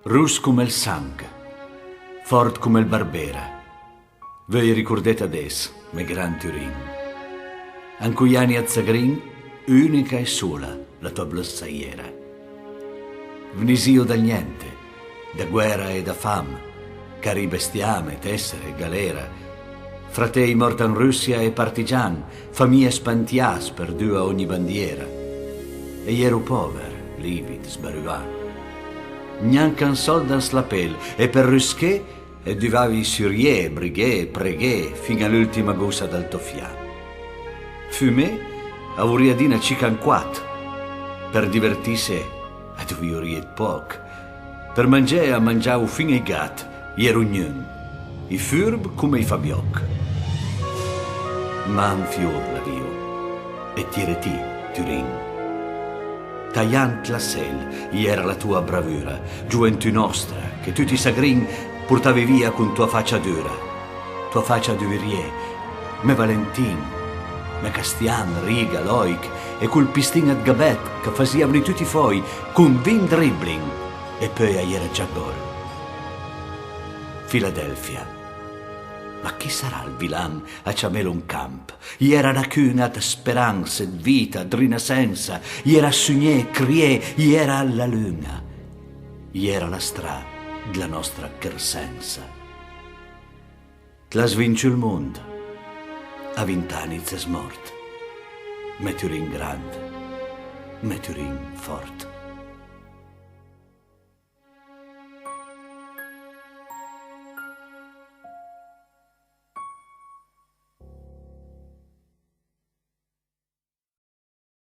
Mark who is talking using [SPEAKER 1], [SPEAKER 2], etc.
[SPEAKER 1] Rus come il sang, fort come il Barbera. Voi ricordate adesso, me gran Turin. Ancuiani a Zagrin, unica e sola la tua blussaiera. Vnisio dal niente, da guerra e da fam, cari bestiame, tessere, galera. Fratei mortan Russia e partigian, famiglie spantias per due a ogni bandiera. E ero pover, livid, sbaruà. Gnancan soldans la pel, e per rusché e duvavi surie, brighe, preghe, fin all'ultima gusa dal toffià. Fumé, a uriadina cicanquat, per divertisse, a duviorie poc, per mangiare a mangiavo fin i gat, ier ognuno, i furb come i fabioc. Ma un fior la vio, e tireti, Turin. Tagliant la sel, era la tua bravura, gioventù nostra, che tutti i sagrin portavi via con tua faccia dura. Tua faccia d'uvirier, me Valentin, me Castian, Riga, Loic, e col pistin ad gabet che fasiavano tutti i foi, con 20 dribbling, e poi a iera già gol. Filadelfia. Ma chi sarà il vilan a ciamelo un camp? Iera racunat speranze, vita, rinascenza, iera sogné, crié, iera alla luna, iera la stra della nostra crescenza. T'la svinci il mondo, a 20 anni s'è smort, me Turin grande, me Turin fort.